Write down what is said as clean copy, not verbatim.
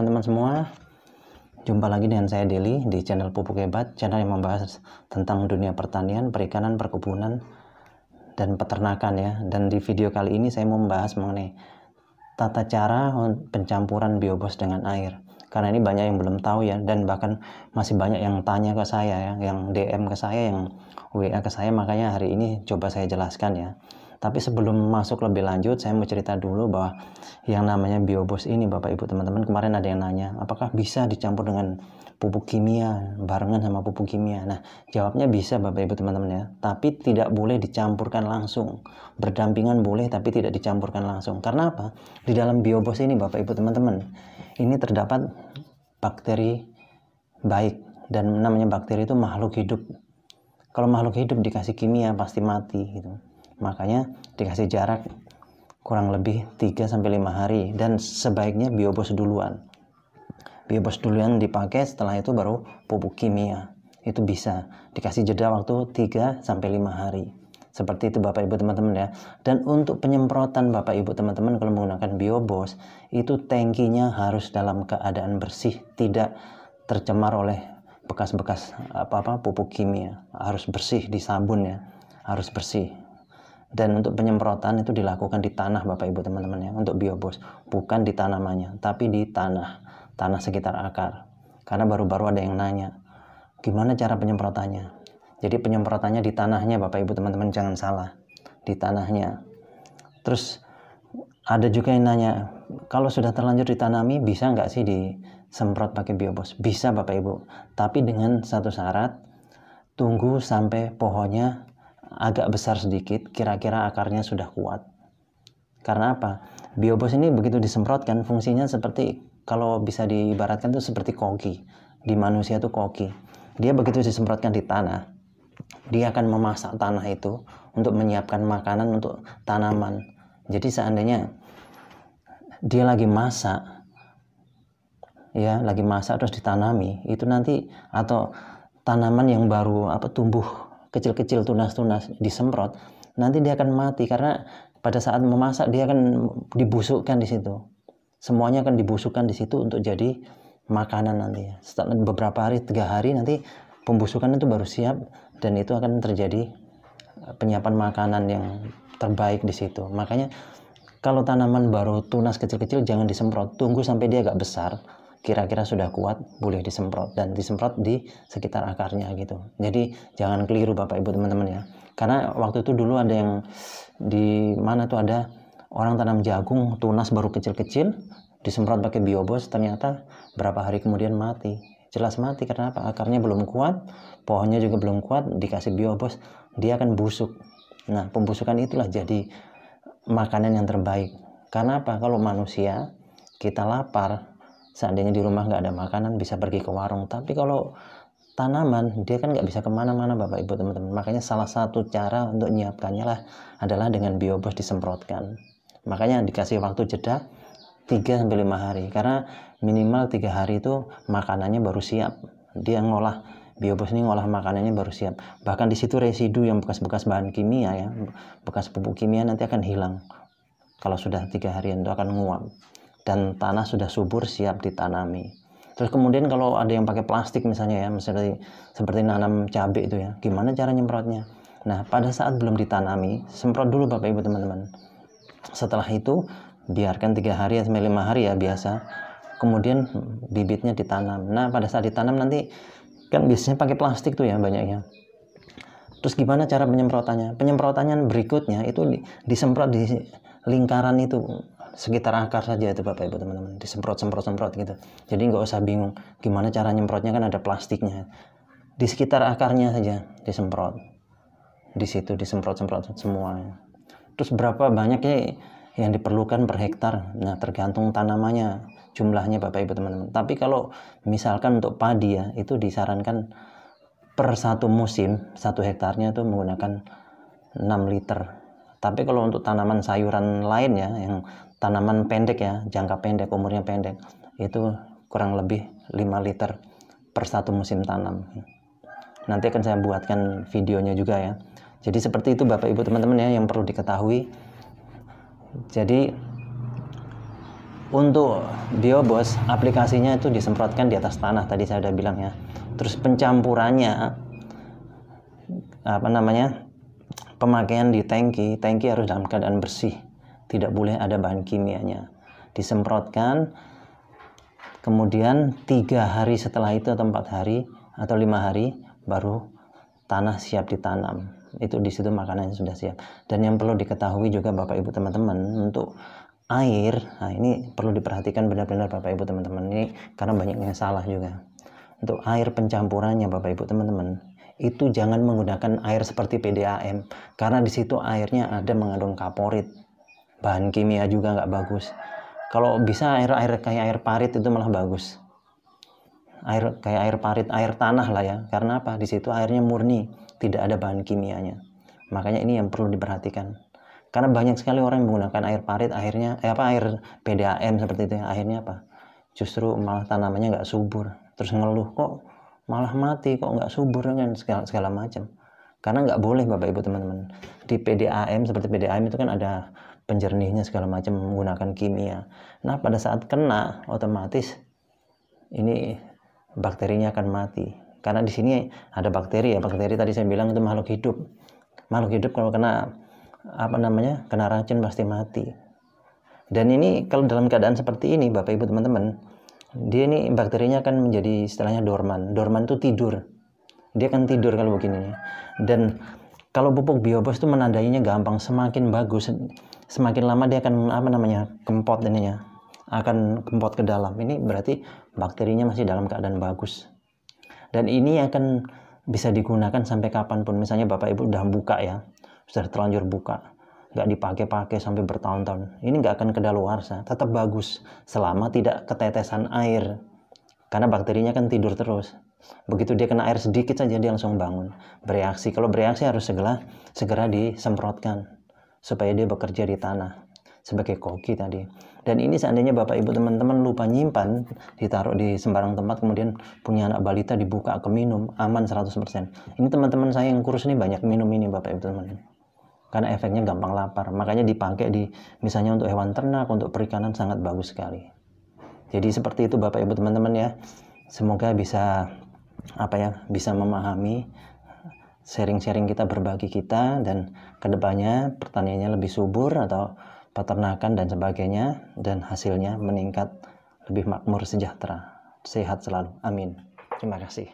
teman-teman semua, jumpa lagi dengan saya Deli di channel Pupuk Hebat, channel yang membahas tentang dunia pertanian, perikanan, perkebunan, dan peternakan ya. Dan di video kali ini saya mau membahas mengenai tata cara pencampuran biobos dengan air. Karena ini banyak yang belum tahu ya, dan bahkan masih banyak yang tanya ke saya ya, yang DM ke saya, yang WA ke saya, makanya hari ini coba saya jelaskan ya. Tapi sebelum masuk lebih lanjut, saya mau cerita dulu bahwa yang namanya biobos ini, Bapak Ibu teman-teman, kemarin ada yang nanya, apakah bisa dicampur dengan pupuk kimia, barengan sama pupuk kimia? Nah, jawabnya bisa Bapak Ibu teman-teman ya, tapi tidak boleh dicampurkan langsung. Berdampingan boleh, tapi tidak dicampurkan langsung. Karena apa? Di dalam biobos ini Bapak Ibu teman-teman, ini terdapat bakteri baik, dan namanya bakteri itu makhluk hidup. Kalau makhluk hidup dikasih kimia pasti mati gitu. Makanya dikasih jarak kurang lebih 3-5 hari, dan sebaiknya biobos duluan. Biobos duluan dipakai, setelah itu baru pupuk kimia. Itu bisa dikasih jeda waktu 3-5 hari. Seperti itu Bapak Ibu teman-teman ya. Dan untuk penyemprotan Bapak Ibu teman-teman, kalau menggunakan biobos, itu tangkinya harus dalam keadaan bersih, tidak tercemar oleh bekas-bekas pupuk kimia. Harus bersih di sabun ya, harus bersih. Dan untuk penyemprotan itu dilakukan di tanah Bapak Ibu teman-teman ya, untuk biobos, bukan di tanamannya, tapi di tanah sekitar akar. Karena baru-baru ada yang nanya, gimana cara penyemprotannya? Jadi penyemprotannya di tanahnya Bapak Ibu teman-teman, jangan salah, di tanahnya. Terus ada juga yang nanya, kalau sudah terlanjur ditanami, bisa nggak sih disemprot pakai biobos? Bisa Bapak Ibu, tapi dengan satu syarat, tunggu sampai pohonnya agak besar sedikit, kira-kira akarnya sudah kuat. Karena apa? Biobos ini begitu disemprotkan, fungsinya seperti, kalau bisa diibaratkan itu seperti koki. Di manusia itu koki. Dia begitu disemprotkan di tanah, dia akan memasak tanah itu untuk menyiapkan makanan untuk tanaman. Jadi seandainya dia lagi masak terus ditanami, itu nanti, atau tanaman yang baru tumbuh kecil-kecil, tunas-tunas, disemprot, nanti dia akan mati, karena pada saat memasak dia akan dibusukkan di situ. Semuanya akan dibusukkan di situ untuk jadi makanan nanti. Setelah beberapa hari, 3 hari, nanti pembusukan itu baru siap, dan itu akan terjadi penyiapan makanan yang terbaik di situ. Makanya kalau tanaman baru tunas kecil-kecil jangan disemprot, tunggu sampai dia agak besar, kira-kira sudah kuat, boleh disemprot, dan disemprot di sekitar akarnya gitu. Jadi jangan keliru Bapak Ibu teman-teman ya. Karena waktu itu dulu ada yang di mana tuh, ada orang tanam jagung tunas baru kecil-kecil, disemprot pakai biobos, ternyata berapa hari kemudian mati. Jelas mati, karena apa? Akarnya belum kuat, pohonnya juga belum kuat, dikasih biobos dia akan busuk. Nah, pembusukan itulah jadi makanan yang terbaik. Karena apa? Kalau manusia kita lapar, seandainya di rumah nggak ada makanan, bisa pergi ke warung. Tapi kalau tanaman, dia kan nggak bisa kemana-mana Bapak Ibu teman-teman. Makanya salah satu cara untuk menyiapkannya lah adalah dengan biobos disemprotkan. Makanya dikasih waktu jeda 3-5 hari. Karena minimal 3 hari itu makanannya baru siap. Dia ngolah, biobos ini ngolah makanannya baru siap. Bahkan di situ residu yang bekas-bekas bahan kimia ya, bekas pupuk kimia nanti akan hilang. Kalau sudah 3 harian itu akan nguap, dan tanah sudah subur siap ditanami. Terus kemudian kalau ada yang pakai plastik misalnya ya, misalnya seperti nanam cabai itu ya, gimana cara nyemprotnya? Nah, pada saat belum ditanami, semprot dulu Bapak Ibu teman-teman. Setelah itu biarkan 3-5 hari ya biasa. Kemudian bibitnya ditanam. Nah, pada saat ditanam nanti kan biasanya pakai plastik tuh ya banyaknya. Terus gimana cara penyemprotannya? Penyemprotannya berikutnya itu disemprot di lingkaran itu, sekitar akar saja itu Bapak Ibu teman-teman, disemprot gitu. Jadi nggak usah bingung gimana cara nyemprotnya, kan ada plastiknya. Di sekitar akarnya saja disemprot, di situ disemprot semua. Terus berapa banyaknya yang diperlukan per hektar? Nah, tergantung tanamannya, jumlahnya Bapak Ibu teman-teman. Tapi kalau misalkan untuk padi ya, itu disarankan per satu musim, 1 hektarnya itu menggunakan 6 liter. Tapi kalau untuk tanaman sayuran lain ya, yang tanaman pendek ya, jangka pendek, umurnya pendek, itu kurang lebih 5 liter per satu musim tanam. Nanti akan saya buatkan videonya juga ya. Jadi seperti itu Bapak Ibu teman-teman ya, yang perlu diketahui. Jadi Untuk Biobos, aplikasinya itu disemprotkan di atas tanah, tadi saya udah bilang ya. Terus pencampurannya, pemakaian di tangki harus dalam keadaan bersih, tidak boleh ada bahan kimianya. Disemprotkan, kemudian 3 hari setelah itu atau 4 hari atau 5 hari baru tanah siap ditanam. Itu di situ makanannya sudah siap. Dan yang perlu diketahui juga Bapak Ibu teman-teman, untuk air, nah ini perlu diperhatikan benar-benar Bapak Ibu teman-teman, ini karena banyak yang salah juga. Untuk air pencampurannya Bapak Ibu teman-teman, itu jangan menggunakan air seperti PDAM, karena di situ airnya ada mengandung kaporit, bahan kimia juga nggak bagus. Kalau bisa air kayak air parit itu malah bagus. Air kayak air parit, air tanah lah ya. Karena apa? Di situ airnya murni, tidak ada bahan kimianya. Makanya ini yang perlu diperhatikan. Karena banyak sekali orang yang menggunakan air parit, air PDAM seperti itu, akhirnya apa? Justru malah tanamannya nggak subur. Terus ngeluh, kok malah mati, kok nggak subur, kan segala macam. Karena nggak boleh Bapak Ibu teman-teman. Di PDAM, seperti PDAM itu kan ada penjernihnya segala macam, menggunakan kimia. Nah pada saat kena, otomatis ini bakterinya akan mati. Karena di sini ada bakteri ya. Bakteri tadi saya bilang itu makhluk hidup. Makhluk hidup kalau kena kena racun pasti mati. Dan ini kalau dalam keadaan seperti ini Bapak Ibu teman-teman, dia ini bakterinya akan menjadi istilahnya dorman. Dorman itu tidur. Dia akan tidur kalau begini. Dan kalau pupuk Biobos itu menandainya gampang, semakin bagus, semakin lama dia akan kempot ininya, akan kempot ke dalam. Ini berarti bakterinya masih dalam keadaan bagus. Dan ini akan bisa digunakan sampai kapanpun. Misalnya Bapak Ibu udah buka ya, sudah terlanjur buka, nggak dipakai-pakai sampai bertahun-tahun, ini nggak akan kedaluarsa, tetap bagus selama tidak ketetesan air, karena bakterinya kan tidur terus. Begitu dia kena air sedikit saja dia langsung bangun, bereaksi. Kalau bereaksi harus segera disemprotkan supaya dia bekerja di tanah sebagai koki tadi. Dan ini seandainya Bapak Ibu teman-teman lupa nyimpan, ditaruh di sembarang tempat, kemudian punya anak balita, dibuka ke minum, aman 100%. Ini teman-teman saya yang kurus ini banyak minum ini Bapak Ibu teman-teman, karena efeknya gampang lapar. Makanya dipakai misalnya untuk hewan ternak, untuk perikanan sangat bagus sekali. Jadi seperti itu Bapak Ibu teman-teman ya. Semoga bisa bisa memahami sharing-sharing kita, berbagi kita, dan kedepannya pertaniannya lebih subur atau peternakan dan sebagainya, dan hasilnya meningkat, lebih makmur, sejahtera, sehat selalu. Amin. Terima kasih.